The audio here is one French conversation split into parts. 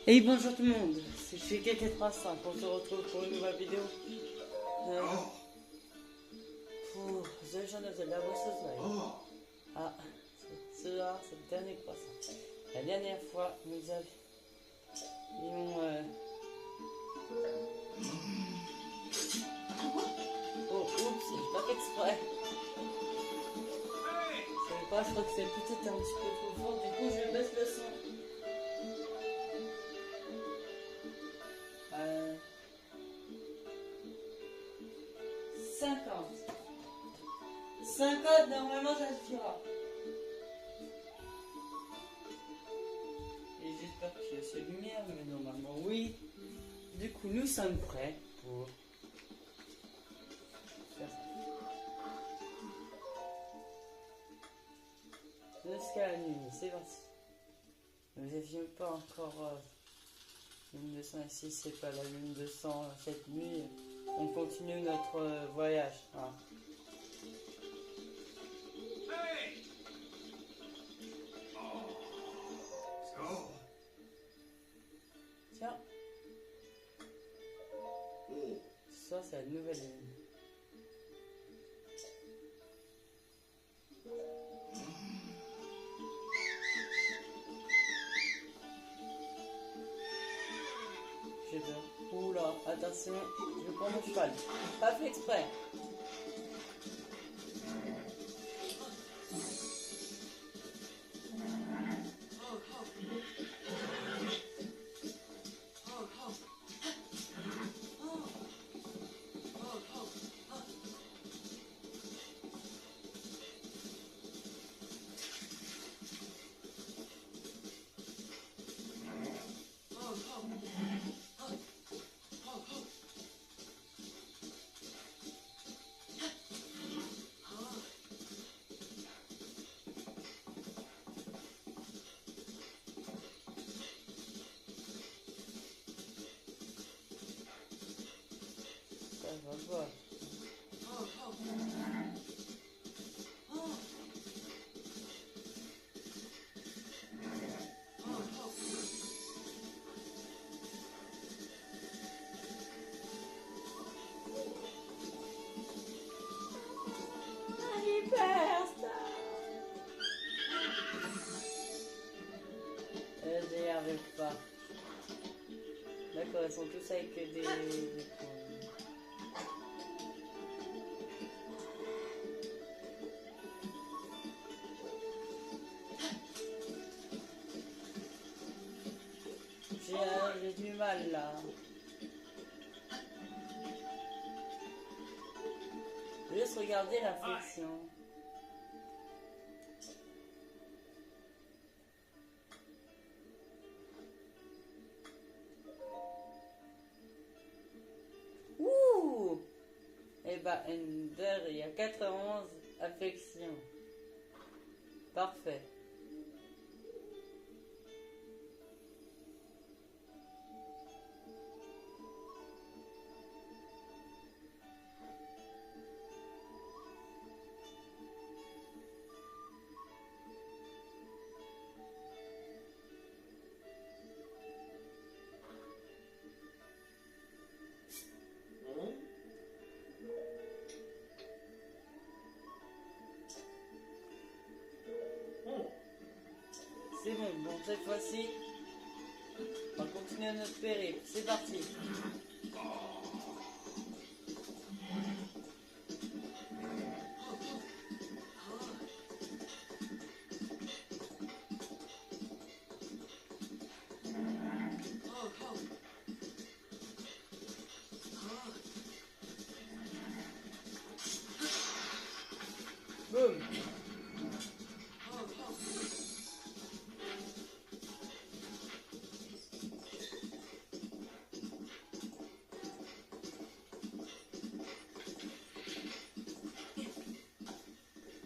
Et bonjour tout le monde, c'est chez KK35, on se retrouve pour une nouvelle vidéo. Pour The Legend of Zelda Breath of the Wild. Ah, celui-là, c'est le dernier croissant. La dernière fois, nous avions... Oh, oups, j'ai pas fait exprès. Je savais pas, je crois que c'est peut-être un petit peu trop fort, du coup je baisse le son. 50, normalement ça suffira. Et j'espère qu'il y a ces lumières, mais normalement oui. Du coup, nous sommes prêts pour faire ça. Jusqu'à la nuit, c'est parti. Nous n'avions pas encore lune de sang ici, c'est pas la lune de sang cette nuit. On continue notre voyage. Hein. Tiens. Ça, c'est la nouvelle lune. J'ai peur. Oula, attention, je prends mon cheval. Pas fait exprès. Ça va pas. J'y arrive pas. D'accord, ils sont tous avec des points. J'ai du mal là. Juste regarder la flexion. Ouh! Et bah Ender, il y a 91 affections. Parfait. C'est bon, cette fois-ci, on va continuer notre périple. C'est parti. Boum.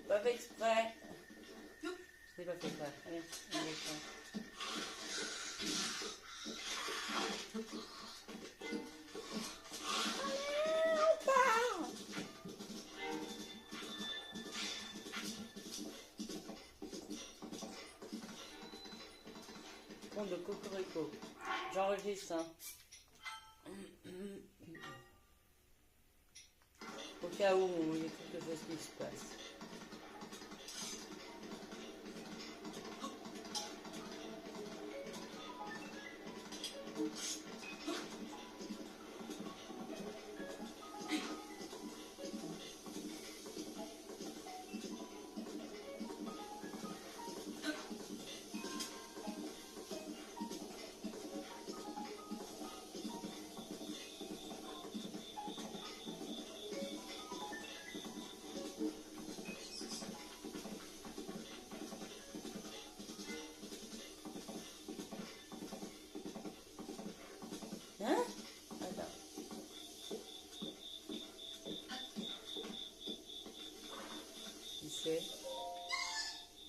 Pas fait exprès. C'est pas fait exprès. Allez, on va faire. De Kokoro truc. J'enregistre, hein. Au cas où il y a quelque chose qui se passe. Hein? Attends. Qui c'est?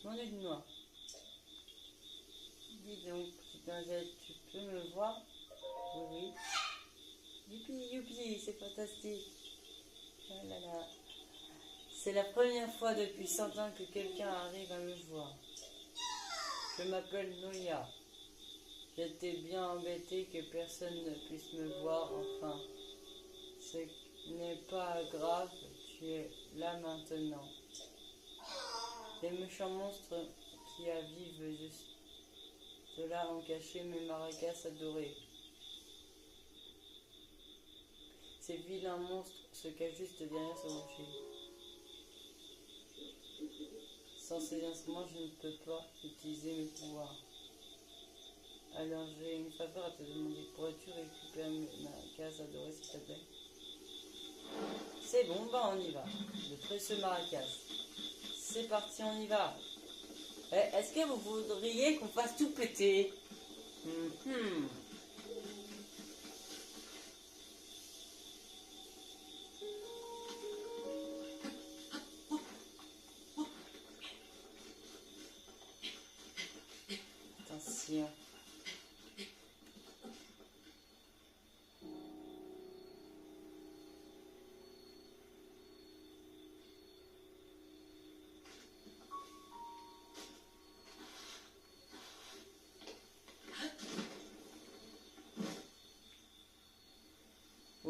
Mon œil noir. Dis donc, petit ingénieur, tu peux me voir? Oui. Youpi, youpi, c'est fantastique. Ah là là. C'est la première fois depuis 100 ans que quelqu'un arrive à me voir. Je m'appelle Noya. J'étais bien embêté que personne ne puisse me voir, enfin. Ce n'est pas grave, tu es là maintenant. Les méchants monstres qui vivent juste là ont caché mes maracas adorés. Ces vilains monstres se cachent juste derrière ce rocher. Sans ces instruments, je ne peux pas utiliser mes pouvoirs. Alors j'ai une faveur à te demander. Pourrais-tu récupérer ma case adorée, s'il te plaît? C'est bon, bah on y va. Le précieux maracas. C'est parti, on y va. Est-ce que vous voudriez qu'on fasse tout péter? Attention.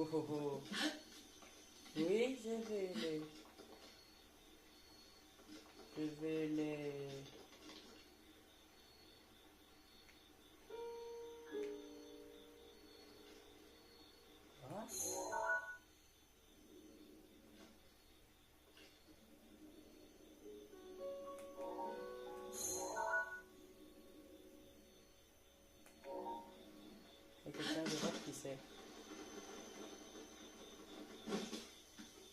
Oh oh oh. Oui, je vais les... Ah. Il y a quelqu'un de voir qui c'est.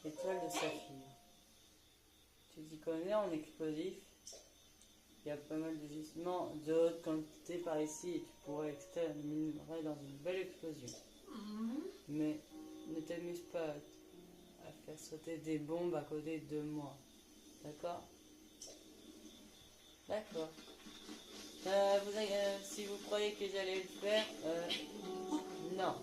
Étoile de saphir. Tu t'y connais en explosif? Il y a pas mal de gisements de haute quantité par ici et tu pourrais extraire le minerai dans une belle explosion. Mais ne t'amuse pas à faire sauter des bombes à côté de moi. D'accord? D'accord. Si vous croyez que j'allais le faire, non.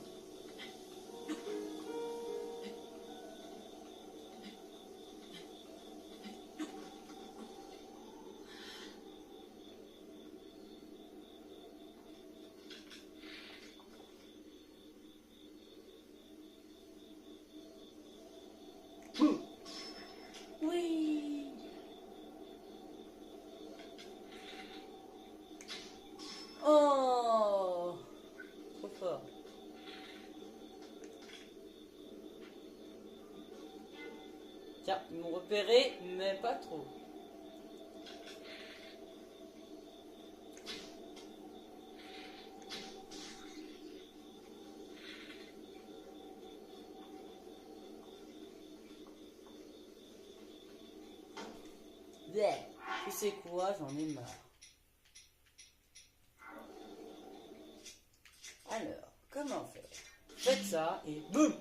Oui. Oh, trop fort. Tiens, ils m'ont repéré, mais pas trop. Bleh, tu sais quoi, j'en ai marre. Alors, comment faire? Faites ça et boum!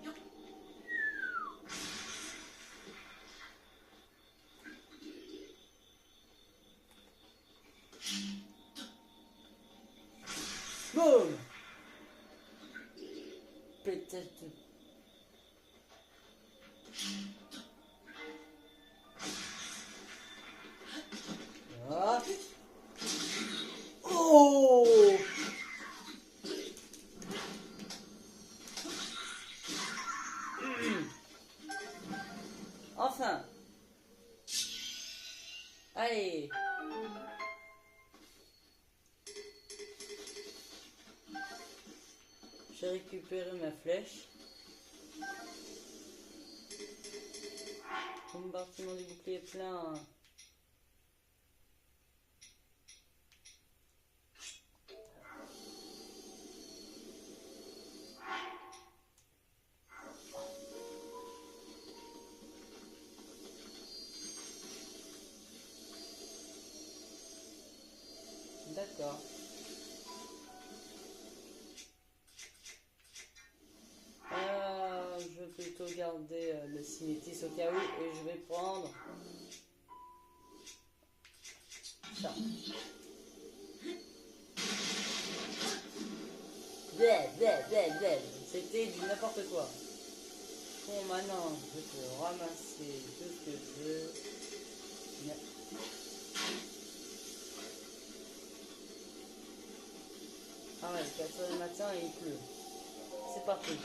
Boum! Peut-être. Ah. Oh! Allez. J'ai récupéré ma flèche. Compartiment du bouclier plein. D'accord. Je vais plutôt garder le cinétis au cas où et je vais prendre ça. C'était du n'importe quoi. Bon, maintenant, je peux ramasser tout ce que je veux. Ah ouais, 4 h du matin et il pleut. C'est parti.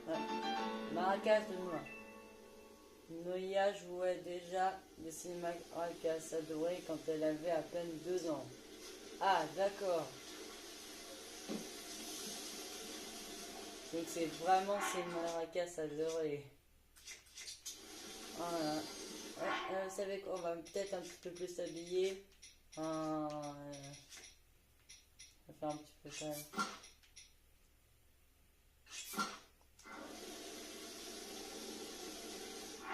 Ouais. Maracas de moi. Noya jouait déjà le cinéma Maracas adoré quand elle avait à peine 2 ans. Ah, d'accord. Donc c'est vraiment ces maracas adorées. Voilà. Ouais, vous savez qu'on va peut-être un petit peu plus s'habiller. On va faire un petit peu ça.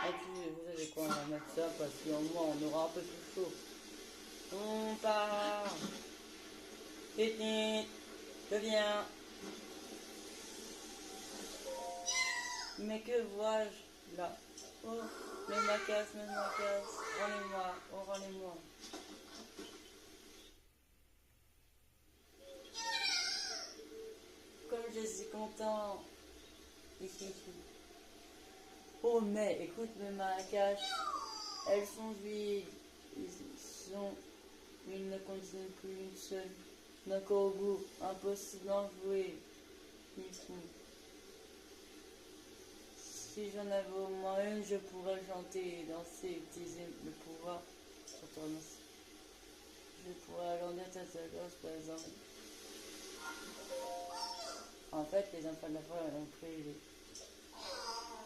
Et puis vous savez quoi, on va mettre ça parce qu'au moins on aura un peu plus chaud. On part. Titi, je viens. Mais que vois-je là? Oh, mes macasses, rendez-moi, oh rendez-moi. Comme je suis content. Oh mais écoute mes maracas, elles sont vides. Ils ne contiennent plus une seule. D'accord au bout, impossible d'en jouer. Ils sont. Si j'en avais au moins une, je pourrais chanter et danser et utiliser le pouvoir sur ton os. Je pourrais agrandir ta sacoche par exemple. En fait, les enfants de la foi ont pris les.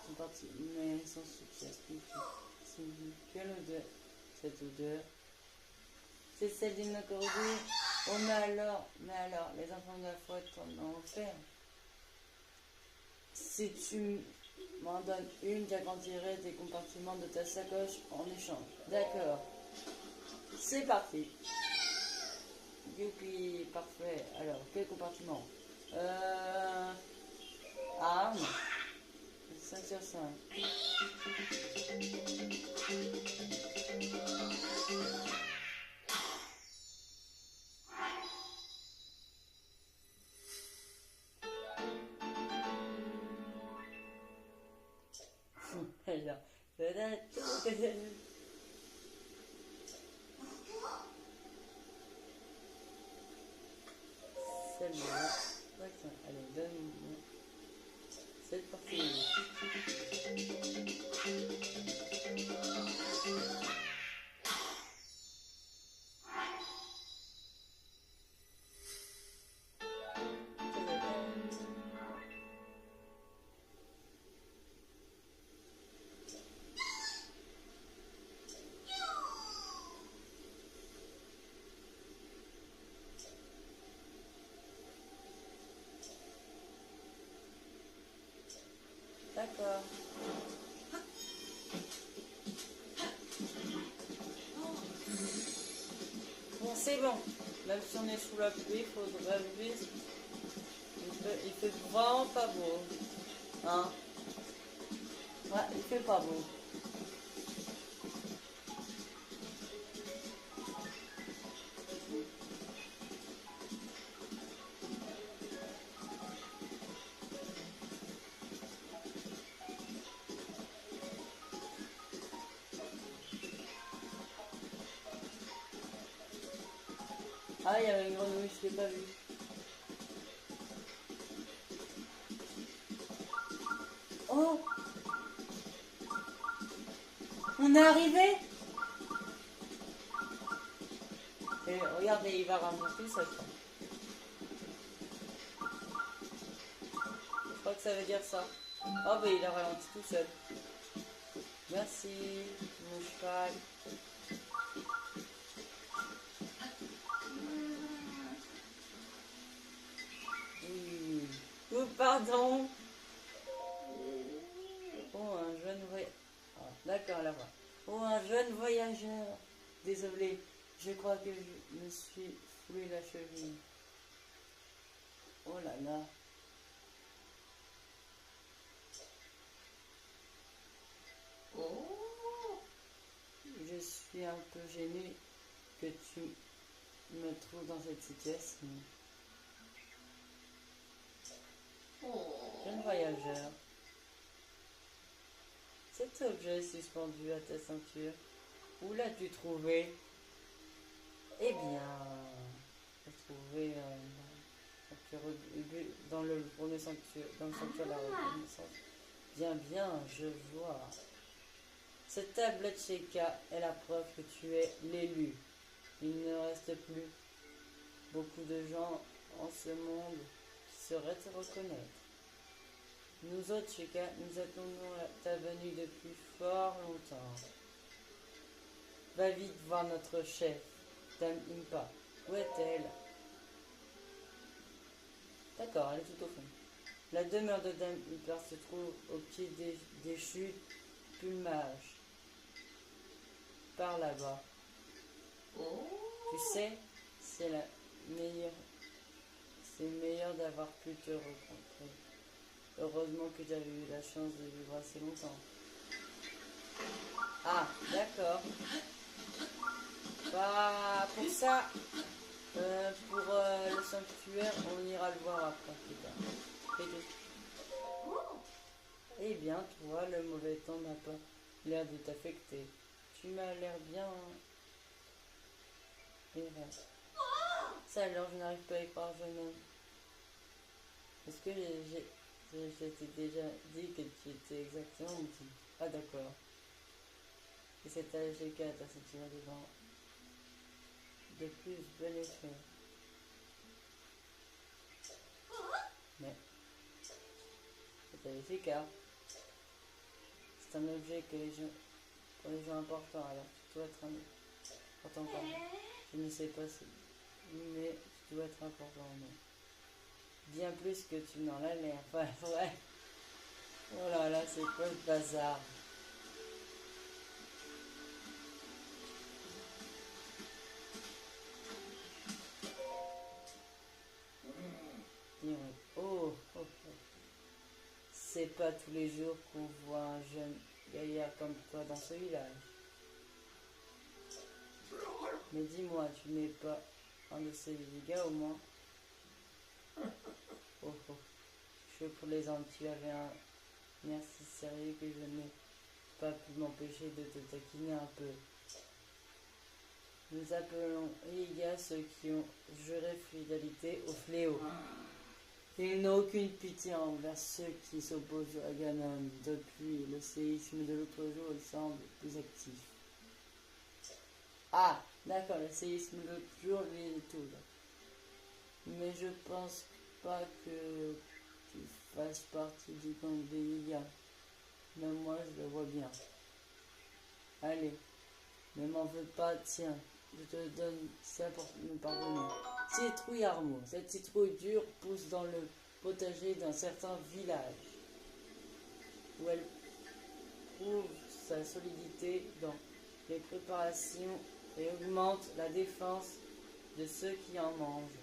Sont partis, mais sans succès. C'est quelle odeur? Cette odeur. C'est celle d'une corbeille. Oh mais alors, les enfants de la foi t'en ont offert. Si tu m'en donnes une, j'agrandirai des compartiments de ta sacoche en échange. D'accord. C'est parti. Youpi, parfait. Alors, quel compartiment? Arme. 5 sur 5. Alors, celle-là. Allez, donne-moi cette partie. D'accord. Bon, c'est bon. Même si on est sous la pluie, il faudrait vite. Il fait vraiment pas beau. Hein? Ouais, il fait pas beau. Ah, il y avait une grenouille, je l'ai pas vue. Oh! On est arrivé. Et regardez, il va ramasser ça. Je crois que ça veut dire ça. Oh, ben il a ralenti tout seul. Merci, mon cheval. Oui. Oh, pardon. Oh, un jeune voyageur. Ah, d'accord, là bas. Oh, un jeune voyageur. Désolé, je crois que je me suis foulé la cheville. Oh là là. Oh. Je suis un peu gênée que tu me trouves dans cette situation. Jeune voyageur. Cet objet suspendu à ta ceinture, où l'as-tu trouvé? Eh bien, j'ai trouvé dans le premier sanctuaire, dans le sanctuaire de la reconnaissance. Bien, bien, je vois. Cette tablette Sheikah est la preuve que tu es l'élu. Il ne reste plus beaucoup de gens en ce monde qui sauraient te reconnaître. Nous autres, Sheikah, nous attendons ta venue depuis fort longtemps. Va vite voir notre chef, Dame Impa. Où est-elle? D'accord, elle est tout au fond. La demeure de Dame Impa se trouve au pied des chutes Plumage. Par là-bas. Tu sais, c'est meilleur d'avoir pu te rencontrer. Heureusement que j'avais eu la chance de vivre assez longtemps. Ah, d'accord. Bah, pour ça, pour le sanctuaire, on ira le voir après, plus tard. Eh bien, toi, le mauvais temps n'a pas l'air de t'affecter. Tu m'as l'air bien... Ça alors, je n'arrive pas à y croire, jeune homme. Est-ce que je t'ai déjà dit que tu étais exactement petit? Ah d'accord. Et cet AGK t'a senti devant. De plus, bon effet. Mais, c'est AGK. C'est un objet que pour les gens importants, alors tu dois être important. Je ne sais pas si, mais tu dois être important, non. Bien plus que tu n'en as l'air. Ouais, ouais. Oh là là, c'est quoi le bazar? Oh, oh, oh. C'est pas tous les jours qu'on voit un jeune gaillard comme toi dans ce village. Mais dis-moi, tu n'es pas un de ces gars au moins? Oh, oh. Je plaisante, tu avais un air si sérieux que je n'ai pas pu m'empêcher de te taquiner un peu. Nous appelons Iga ceux qui ont juré fidélité au fléau. Ils n'ont aucune pitié envers ceux qui s'opposent à Ganon. Depuis le séisme de l'autre jour, il semble plus actif. Ah, d'accord, le séisme de l'autre jour, lui, il est tout là. Mais je pense pas que tu fasses partie du gang des Iga. Même moi, je le vois bien. Allez, ne m'en veux pas, tiens. Je te donne ça pour me pardonner. Citrouille Armor. Cette citrouille dure pousse dans le potager d'un certain village, où elle prouve sa solidité dans les préparations et augmente la défense de ceux qui en mangent.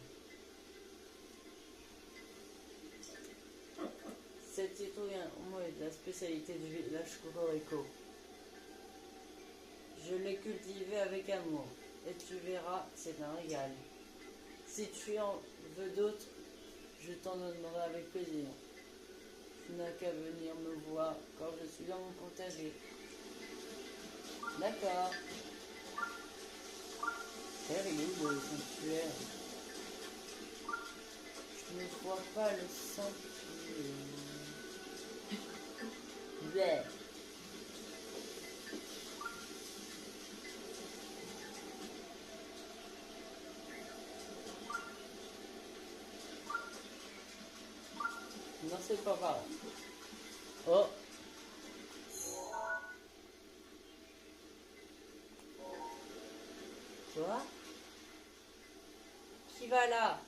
Cette citrouille Armor est de la spécialité du village Cocorico. Je l'ai cultivée avec amour. Et tu verras, c'est un régal. Si tu en veux d'autres, je t'en donnerai avec plaisir. Tu n'as qu'à venir me voir quand je suis dans mon potager. D'accord. Elle est où le sanctuaire? Je ne vois pas le sanctuaire. Bleh. Non, c'est pas par là. Oh. Toi? Qui va là?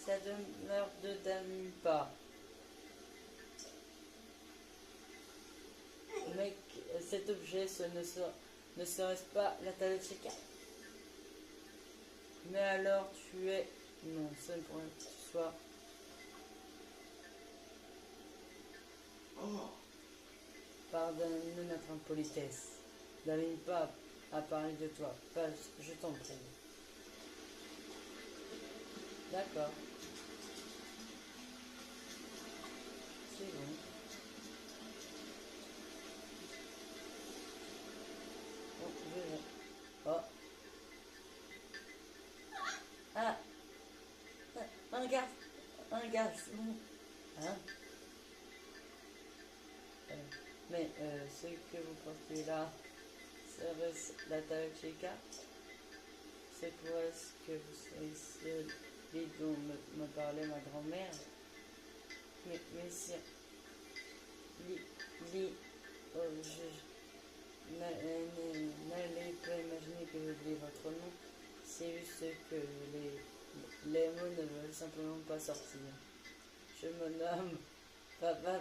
Ça demeure de Dampa. Mais cet objet, ne serait-ce pas la table de Cheka? Mais alors tu es... Non, ça ne pourrait que tu sois... Oh, Pardonne notre impolitesse. Dampa a parlé de toi. Pas, je t'en prie. D'accord. C'est bon. Oh, je vais. Oh. Ah. Un garçon. Hein? Mais ce que vous portez là, serait la Tacheka? C'est pour est-ce que vous soyez celui dont me parlait ma grand-mère? Mais si, oh, n'allez pas imaginer que j'oublie votre nom, c'est juste que les mots ne veulent simplement pas sortir. Je me nomme Papa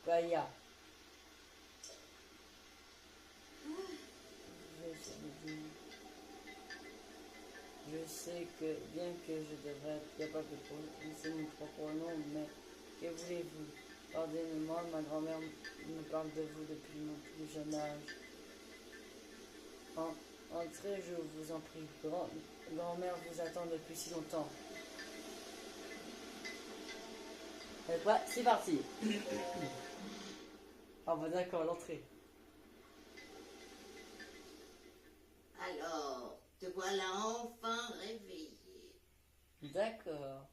Paya. Je sais que bien que je devrais être capable de prononcer mon propre nom, mais que voulez-vous? Pardonnez-moi, ma grand-mère me parle de vous depuis mon plus jeune âge. Entrez, je vous en prie. Grand-mère vous attend depuis si longtemps. Ouais, c'est parti. Ah bah d'accord, l'entrée. alors, te voilà enfin réveillé. D'accord.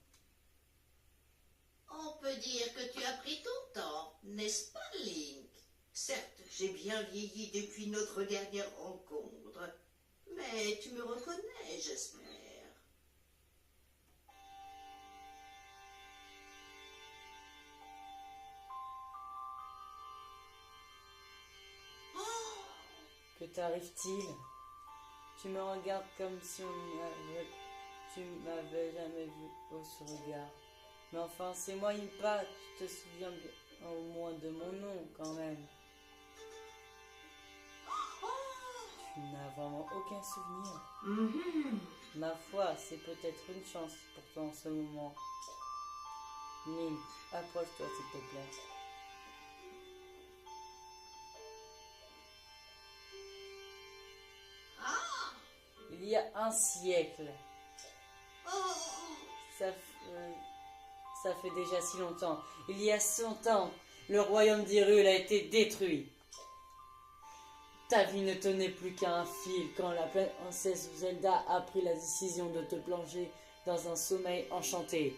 On peut dire que tu as pris ton temps, n'est-ce pas, Link? Certes, j'ai bien vieilli depuis notre dernière rencontre, mais tu me reconnais, j'espère. Oh, Que t'arrive-t-il? Tu me regardes comme si tu m'avais jamais vu au ce regard. Mais enfin, c'est moi, Impa, tu te souviens au moins de mon nom, quand même. Tu n'as vraiment aucun souvenir. Ma foi, c'est peut-être une chance pour toi en ce moment. Link, approche-toi s'il te plaît. Il y a un siècle. Ça fait déjà si longtemps. Il y a 100 ans, le royaume d'Hyrule a été détruit. Ta vie ne tenait plus qu'à un fil quand la princesse Zelda a pris la décision de te plonger dans un sommeil enchanté.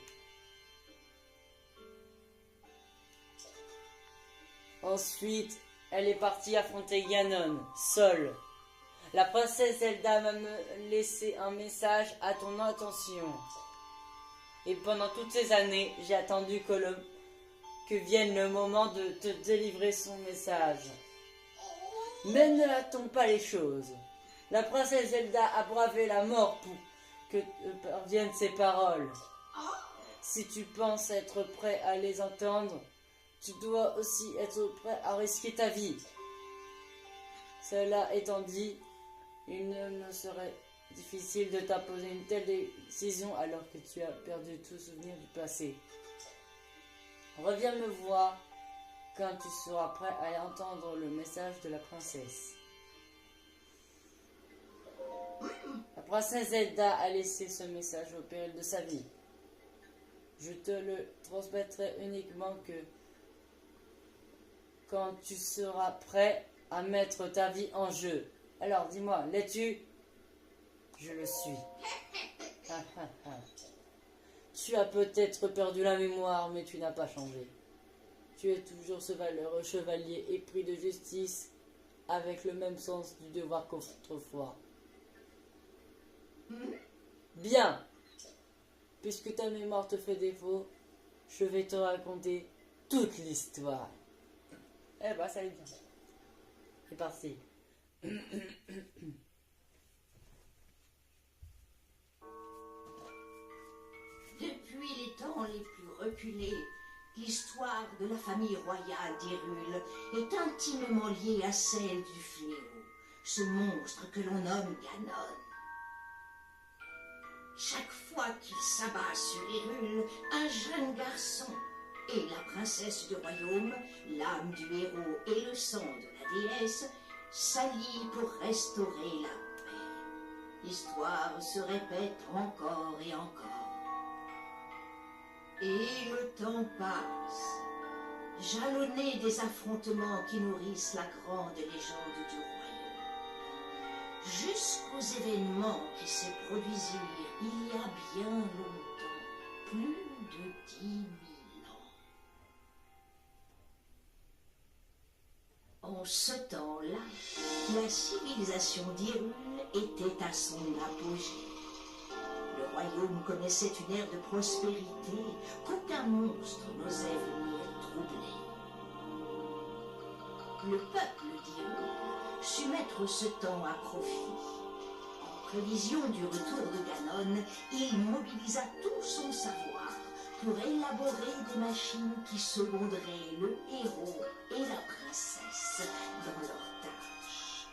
Ensuite, elle est partie affronter Ganon, seule. La princesse Zelda m'a laissé un message à ton attention. Et pendant toutes ces années, j'ai attendu que vienne le moment de te délivrer son message. Mais ne hâtons pas les choses. La princesse Zelda a bravé la mort pour que parviennent ses paroles. Si tu penses être prêt à les entendre, tu dois aussi être prêt à risquer ta vie. Cela étant dit, il ne me serait difficile de t'imposer une telle décision alors que tu as perdu tout souvenir du passé. Reviens me voir quand tu seras prêt à entendre le message de la princesse. La princesse Zelda a laissé ce message au péril de sa vie. Je te le transmettrai uniquement que quand tu seras prêt à mettre ta vie en jeu. Alors dis-moi, l'es-tu? Je le suis. Tu as peut-être perdu la mémoire, mais tu n'as pas changé. Tu es toujours ce valeureux chevalier épris de justice, avec le même sens du devoir qu'autrefois. Bien. puisque ta mémoire te fait défaut, je vais te raconter toute l'histoire. Eh ben, ça allait bien. C'est parti. Depuis les temps les plus reculés, l'histoire de la famille royale d'Hyrule est intimement liée à celle du fléau, ce monstre que l'on nomme Ganon. Chaque fois qu'il s'abat sur Hyrule, un jeune garçon et la princesse du royaume, l'âme du héros et le sang de la déesse, s'allient pour restaurer la paix. L'histoire se répète encore et encore. Et le temps passe, jalonné des affrontements qui nourrissent la grande légende du royaume, jusqu'aux événements qui se produisirent il y a bien longtemps, plus de 10 000 ans. En ce temps-là, la civilisation d'Hyrule était à son apogée. Le royaume connaissait une ère de prospérité qu'aucun monstre n'osait venir troubler. Le peuple d'Hyrule sut mettre ce temps à profit. En prévision du retour de Ganon, il mobilisa tout son savoir pour élaborer des machines qui seconderaient le héros et la princesse dans leurs tâches.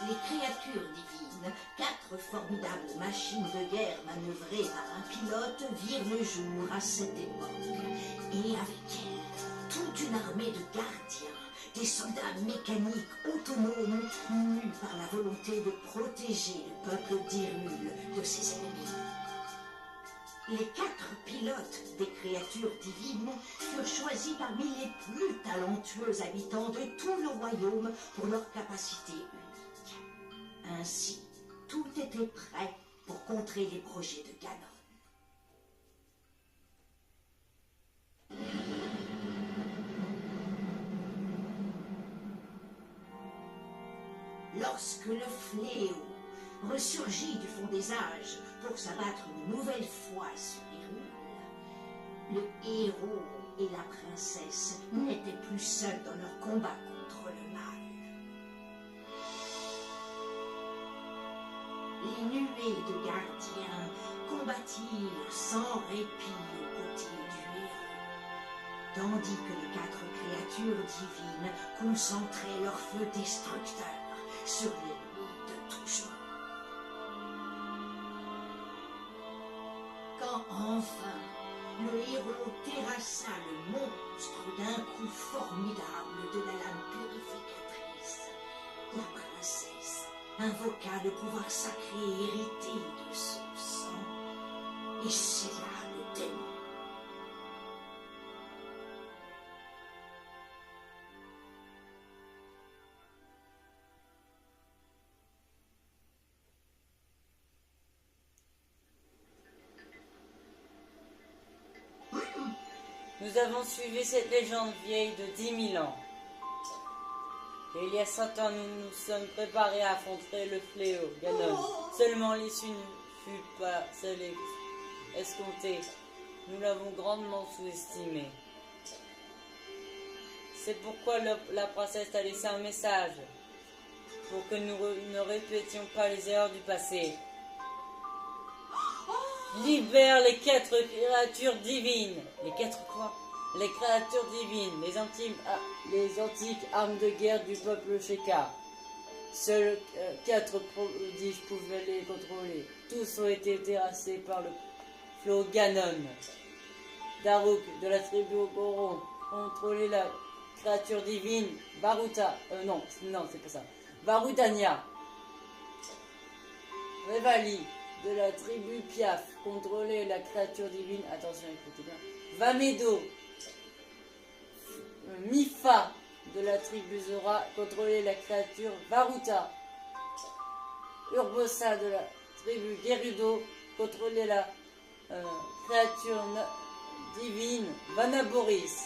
Les créatures divines, 4 formidables machines de guerre manœuvrées par un pilote, virent le jour à cette époque. Et avec elles, toute une armée de gardiens, des soldats mécaniques autonomes, mus par la volonté de protéger le peuple d'Hyrule de ses ennemis. Les 4 pilotes des créatures divines furent choisis parmi les plus talentueux habitants de tout le royaume pour leur capacité unique. Ainsi, tout était prêt pour contrer les projets de Ganon. Lorsque le fléau ressurgit du fond des âges pour s'abattre une nouvelle fois sur Hyrule, le héros et la princesse n'étaient plus seuls dans leur combat contre le mal. Les nuées de gardiens combattirent sans répit aux côtés du héros, tandis que les 4 créatures divines concentraient leur feu destructeur sur l'ennemi de tout genre. Quand enfin le héros terrassa le monstre d'un coup formidable de la lame purificatrice, la princesse invoqua le pouvoir sacré hérité de son sang et scella le démon. Nous avons suivi cette légende vieille de 10 000 ans. Et il y a 100 ans, nous nous sommes préparés à affronter le fléau, Ganon. Seulement l'issue ne fut pas celle escomptée. Nous l'avons grandement sous-estimé. C'est pourquoi la princesse a laissé un message, pour que nous ne répétions pas les erreurs du passé. Libère les 4 créatures divines. Les 4 quoi? Les créatures divines, les antiques armes de guerre du peuple Shekhar. Seuls 4 prodiges pouvaient les contrôler. Tous ont été terrassés par le flot Ganon. Daruk de la tribu Goron contrôlait la créature divine Baruta. Non, c'est pas ça. Varudania. Revali de la tribu Piaf contrôlait la créature divine. Attention, écoutez bien. Vamedo. Mifa de la tribu Zora contrôlait la créature Varuta. Urbosa de la tribu Gerudo contrôlait la créature divine Vanaboris.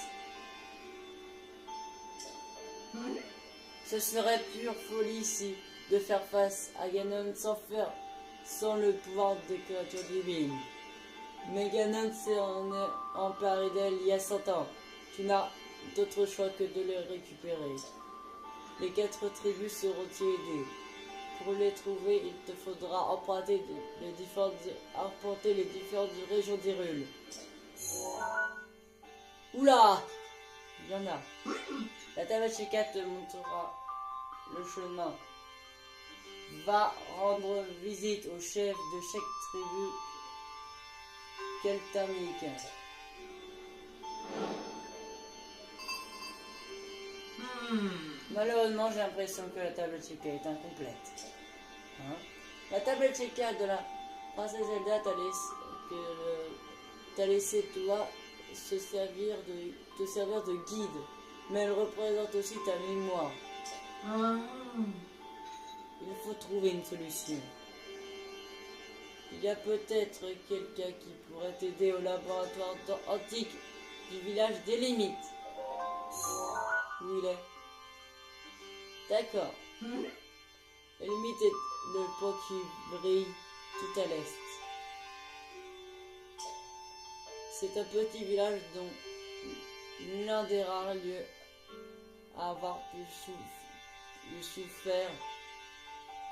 Ce serait pure folie ici de faire face à Ganon sans faire sans le pouvoir des créatures divines. Mais Ganon s'est emparé d'elle il y a 100 ans. Tu n'as d'autre choix que de les récupérer. Les 4 tribus seront aidées. Pour les trouver, il te faudra emprunter les différentes régions d'Hyrule. Oula! Il y en a. La table Sheikah te montrera le chemin. Va rendre visite au chef de chaque tribu keltamique. Malheureusement, j'ai l'impression que la tablette Sheikah est incomplète. Hein? La tablette Sheikah de la princesse Zelda t'a laissé toi te servir de guide, mais elle représente aussi ta mémoire. Il faut trouver une solution. Il y a peut-être quelqu'un qui pourrait t'aider au laboratoire antique du village des limites. Où il est? D'accord. Les limites est le pont qui brille tout à l'est. C'est un petit village dont l'un des rares lieux à avoir pu souffert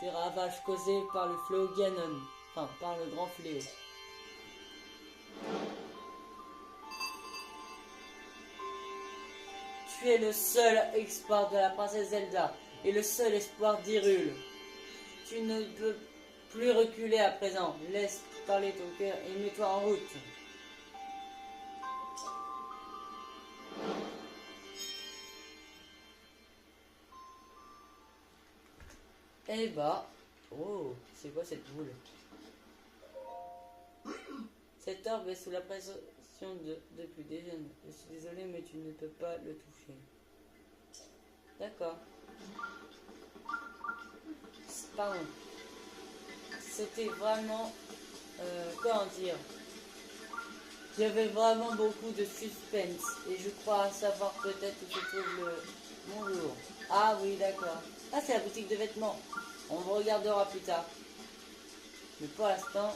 des ravages causés par le fléau Ganon, enfin par le grand fléau. Tu es le seul espoir de la princesse Zelda et le seul espoir d'Hyrule. Tu ne peux plus reculer à présent. Laisse parler ton cœur et mets-toi en route. Eh bah, oh, c'est quoi cette boule? Cet orbe est sous la pression depuis des jeunes. Je suis désolé, mais tu ne peux pas le toucher. D'accord. Pardon. C'était vraiment... comment dire? J'avais vraiment beaucoup de suspense. Et je crois savoir peut-être où se trouve le... Bonjour. Ah oui, d'accord. Ah, c'est la boutique de vêtements. On regardera plus tard. Mais pour l'instant,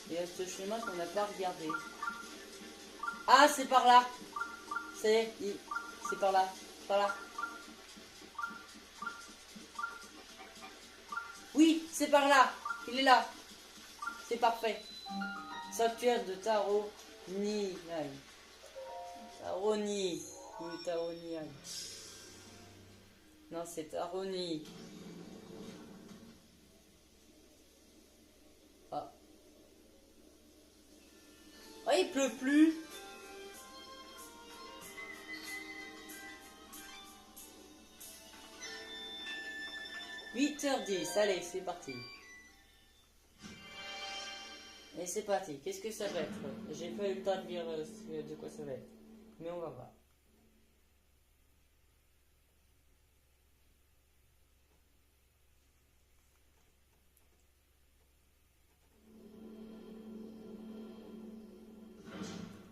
il y a ce chemin qu'on n'a pas regardé. Ah, c'est par là. C'est par là. Par là. Oui, c'est par là. Il est là. C'est parfait. Sanctuaire de Taro Ni. Taro Ni. Oui, Taro Ni. Non, c'est Taro Ni. Ah. Oh, il pleut plus. « 8h10, allez, c'est parti. Et c'est parti. Qu'est-ce que ça va être? J'ai pas eu le temps de lire de quoi ça va être. Mais on va voir.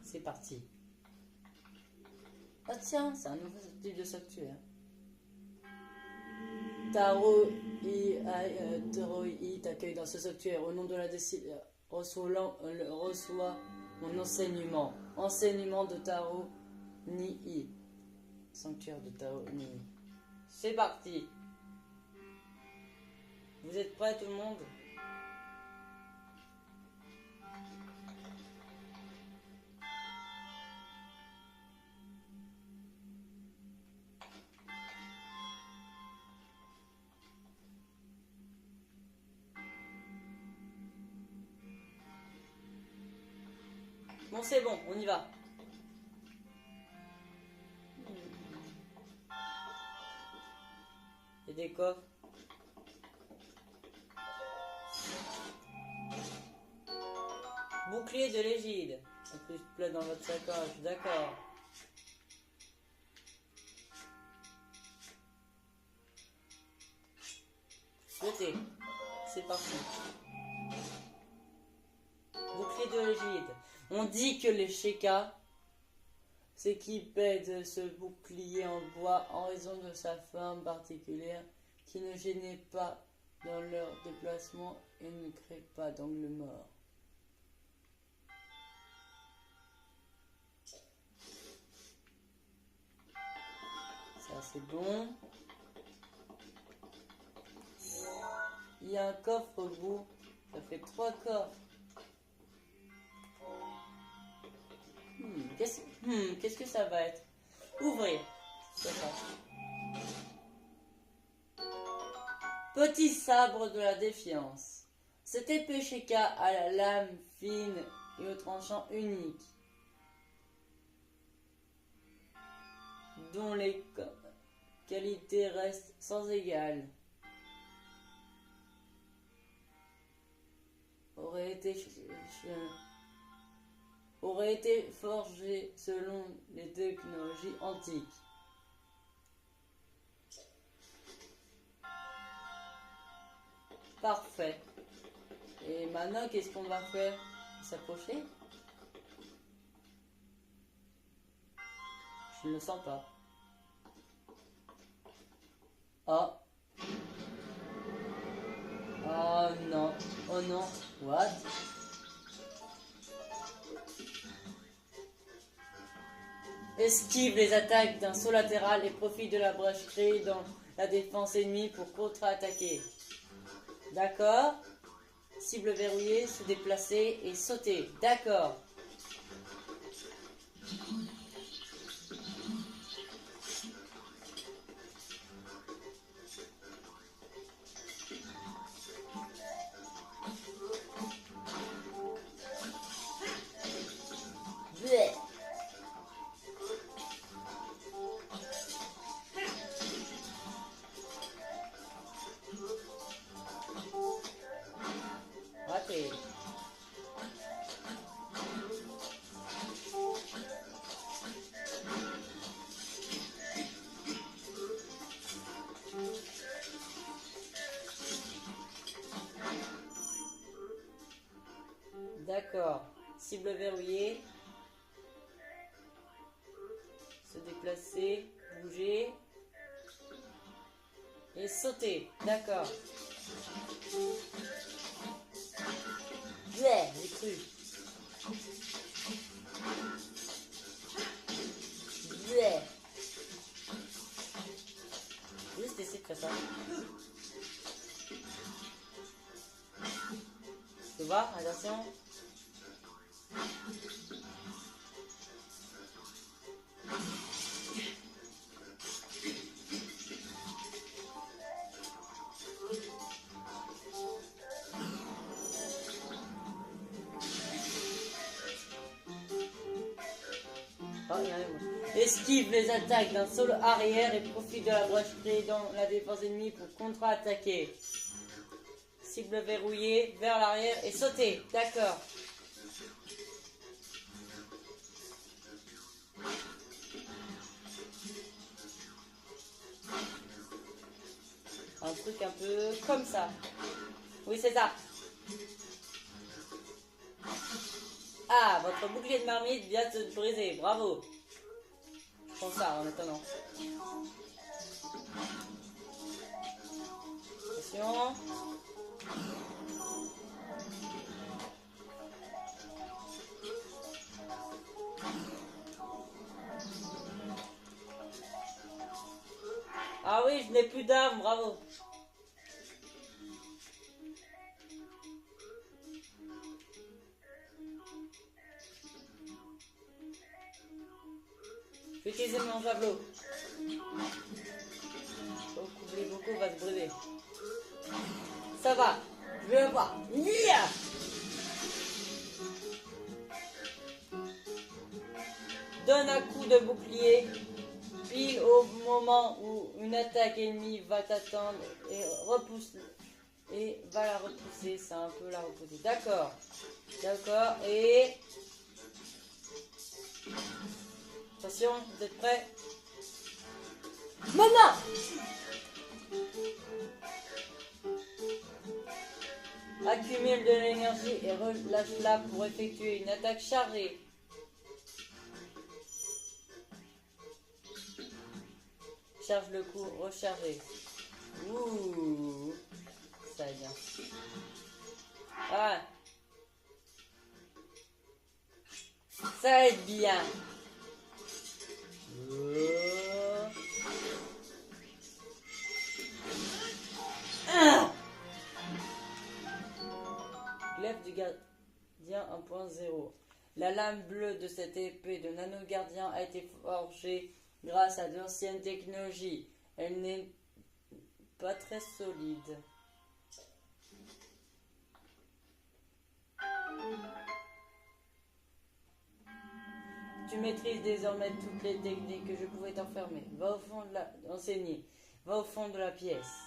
C'est parti. Ah tiens, c'est un nouveau type de sanctuaire. Taro I t'accueille dans ce sanctuaire. Au nom de la décision, reçois mon enseignement. Enseignement de Taro Ni. Sanctuaire de Taro Ni. C'est parti. Vous êtes prêts tout le monde? Bon, c'est bon, on y va. Et des coffres. Bouclier de l'égide. En plus, plein dans votre sacoche, d'accord. Souhaitez. C'est parti. Bouclier de l'égide. On dit que les Sheikah s'équipaient de ce bouclier en bois en raison de sa forme particulière qui ne gênait pas dans leur déplacement et ne créent pas d'angle mort. Ça c'est bon. Il y a un coffre au bout. Ça fait 3 coffres. Qu'est-ce que ça va être? Ouvrir. C'est ça. Petit sabre de la défiance. Cette épée Sheka a la lame fine et au tranchant unique, dont les qualités restent sans égales. Aurait été forgé selon les technologies antiques. Parfait. Et maintenant, qu'est-ce qu'on va faire? S'approcher? Je ne le sens pas. Oh. Oh non. Oh non. What? Esquive les attaques d'un saut latéral et profite de la brèche créée dans la défense ennemie pour contre-attaquer. D'accord. Cible verrouillée, se déplacer et sauter. D'accord. Bleh. Raté. D'accord. Cible verrouillée. Se déplacer, bouger. Et sauter. D'accord. Yeah, j'ai cru. Yeah. Juste essayer de faire ça. Tu vois, attention. Oh, il y en a un. Esquive les attaques d'un solo arrière et profite de la brèche créée dans la défense ennemie pour contre-attaquer. Cible verrouillée, vers l'arrière et sauter. D'accord. Un truc un peu comme ça. Oui, c'est ça. Ah, votre bouclier de marmite vient de se briser. Bravo. Je prends ça en attendant. Attention. Ah oui, je n'ai plus d'armes. Bravo. Je vais utiliser mon javelot. Beaucoup va se briser. Ça va. Je vais le voir. Yeah. Donne un coup de bouclier. Pile au moment où une attaque ennemie va t'attendre et repousse. Et va la repousser. C'est un peu la repousser. D'accord. D'accord. Et... Attention, vous êtes prêts? Maintenant! Accumule de l'énergie et relâche-la pour effectuer une attaque chargée. Charge le coup, recharger. Ouh, ça va bien. Ah. Ça va être bien. Ah. Glaive du gardien 1.0. La lame bleue de cette épée de nano-gardien a été forgée grâce à d'anciennes technologies. Elle n'est pas très solide. Tu maîtrises désormais toutes les techniques que je pouvais t'enfermer. Va au fond de la... enseigner. Va au fond de la pièce.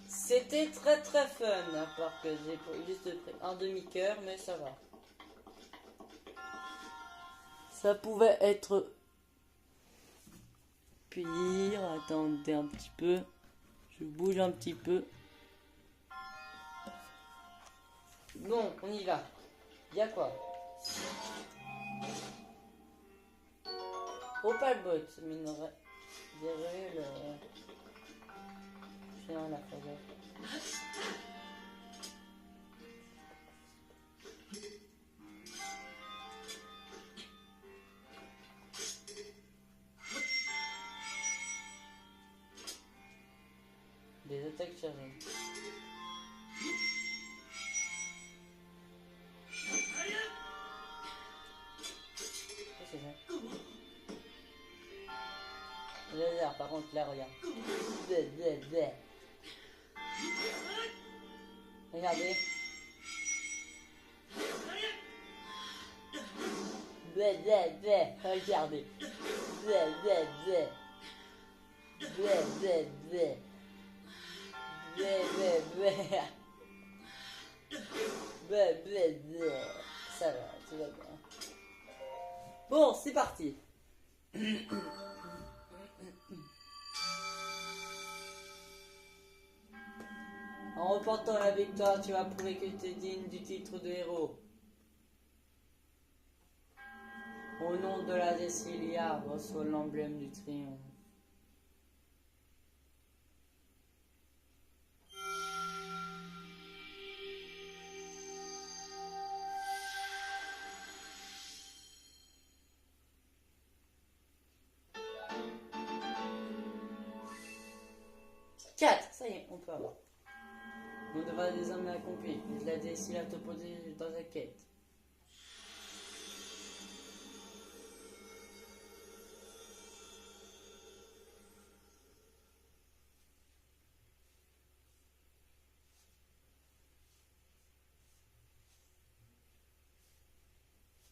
C'était très très fun, à part que j'ai juste pris un demi-cœur, mais ça va. Ça pouvait être pire. Attendez un petit peu. Je bouge un petit peu. Bon, on y va. Il y a quoi? Opalbot, minerai. Virule. J'ai rien à faire. Des attaques chargées. C'est ça. Laser, par contre, là, regarde. Regardez. Regardez. Ça va, tout va bien. Bon, c'est parti. En remportant la victoire, tu vas prouver que tu es digne du titre de héros. Au nom de la Décilia, reçois l'emblème du triomphe. Ça y est, on peut avoir. On devra désormais accomplir. La Décilia te poser dans ta quête.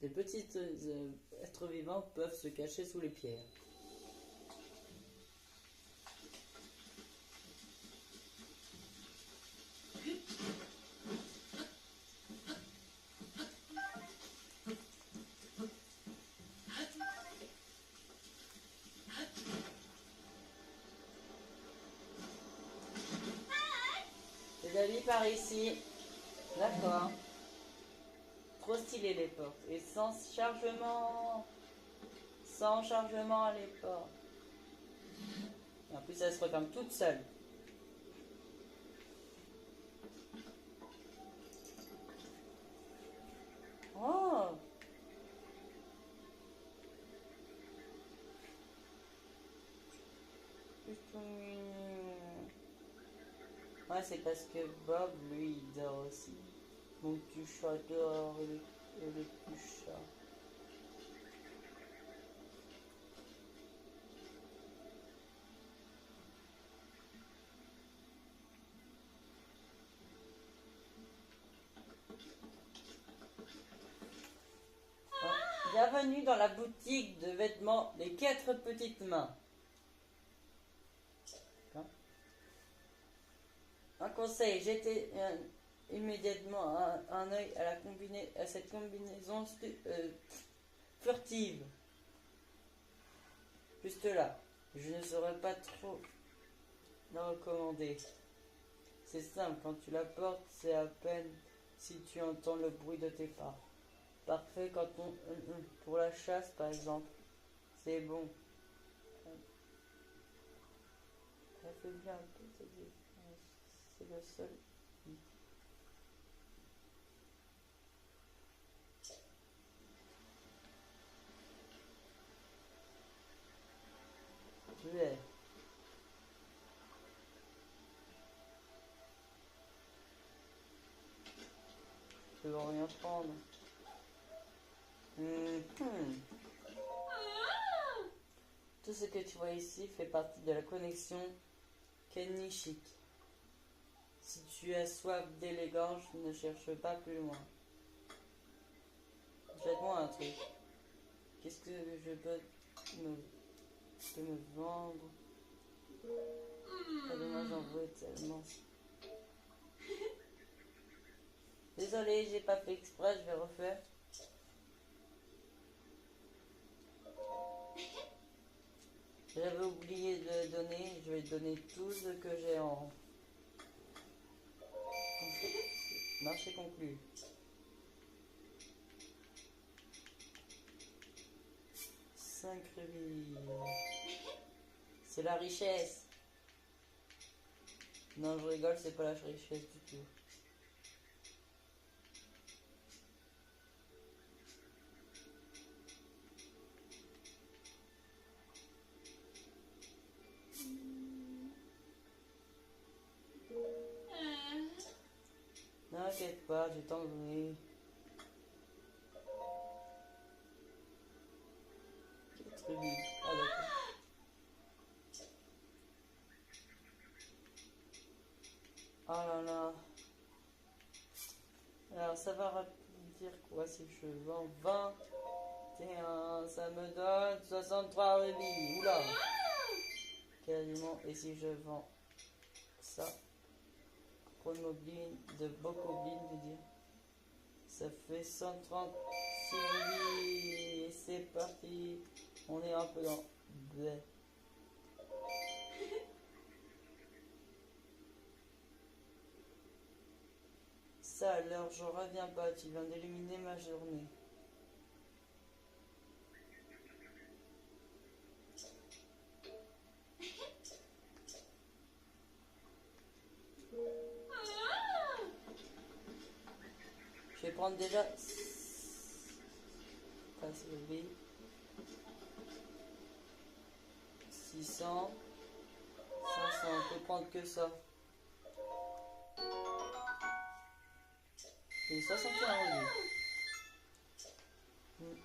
Des petits êtres vivants peuvent se cacher sous les pierres. Les avis par ici. D'accord. Trop stylé les portes. Et sans chargement. Sans chargement les portes. Et en plus, elle se referme toute seule. Oh! Ouais, c'est parce que Bob, lui, il dort aussi. Mon petit chat dort et le petit chat. Bienvenue dans la boutique de vêtements des 4 petites mains. Un conseil, jetez immédiatement un œil à cette combinaison furtive. Juste là. Je ne saurais pas trop la recommander. C'est simple, quand tu la portes, c'est à peine si tu entends le bruit de tes pas. Parfait quand pour la chasse par exemple. C'est bon. Elle fait bien un peu cette différence. C'est le seul. Je vais. Je veux rien prendre. Tout ce que tu vois ici fait partie de la connexion Kenishik. Si tu as soif d'élégance, ne cherche pas plus loin. Jette-moi un truc. Qu'est-ce que je peux me vendre? Pas dommage, j'en veux tellement. Désolé, j'ai pas fait exprès, je vais refaire. J'avais oublié de donner, je vais donner tout ce que j'ai en... Marché conclu. 5 rubis. C'est la richesse. Non, je rigole, c'est pas la richesse du tout. N'inquiète pas, j'ai t'en donné. 4 rubis. Ah d'accord. Oh là là. Alors ça va dire quoi si je vends 21, ça me donne 63 rubis. Oula. Quasiment. Et si je vends ça, Chronobline de Bocobline, je veux dire, ça fait 136 rubis. Et c'est parti. On est un peu dans... Bleh. Ça alors, je reviens pas, tu viens d'illuminer ma journée. Je vais prendre déjà... Passe le B. 600. 500, on peut prendre que ça. Et 61 rubis.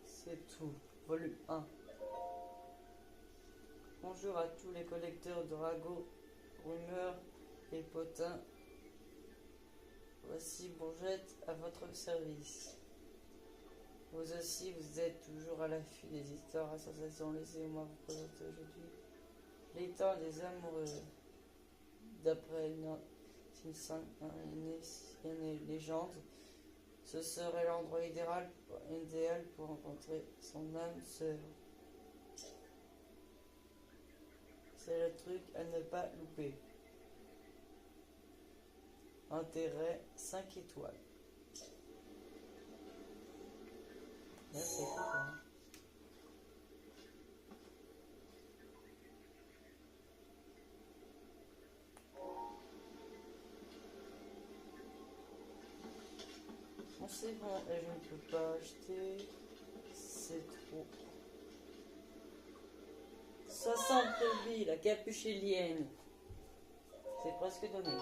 C'est tout. Volume 1. Bonjour à tous les collecteurs de ragots, rumeurs et potins. Voici Bourgette à votre service. Vous aussi, vous êtes toujours à l'affût des histoires à sensation. Laissez-moi vous présenter aujourd'hui les temps des amoureux. D'après une légende, ce serait l'endroit idéal pour rencontrer son âme sœur. C'est le truc à ne pas louper. Intérêt 5 étoiles. Là, c'est cool, hein. Bon, c'est bon, et je ne peux pas acheter. C'est trop. 60 rubis, la capuchélienne. C'est presque donné.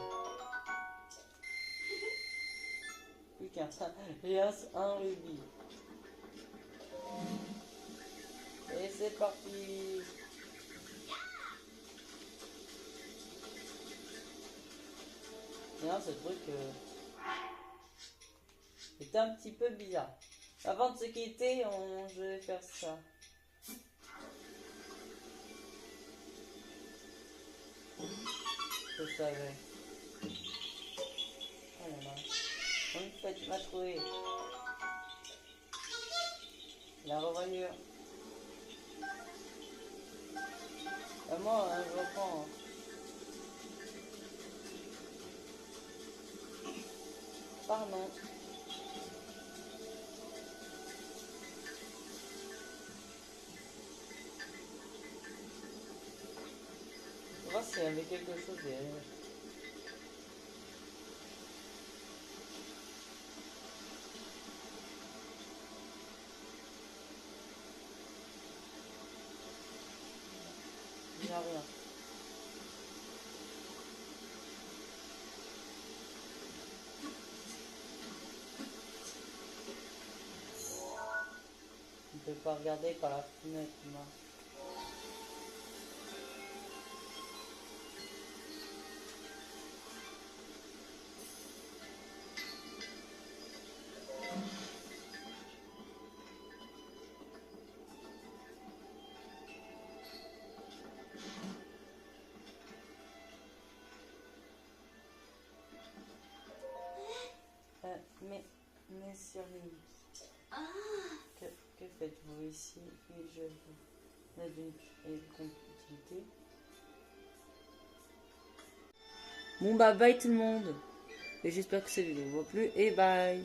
Plus qu'un. J'ai un rubis. Et c'est parti. Bien, ce truc est un petit peu bizarre. Avant de se quitter, je vais faire ça. Je savais. Oh là là. Une fête m'a trouvé. La revoyure. Moi, hein, je reprends. Pardon. On va voir s'il y avait quelque chose derrière. Il n'y a rien. On ne peut pas regarder par la fenêtre, moi. Mais sérieux, que faites-vous ici? Puis-je vous aide et complicité? Bon bah bye tout le monde. Et j'espère que cette vidéo vous a plu et bye.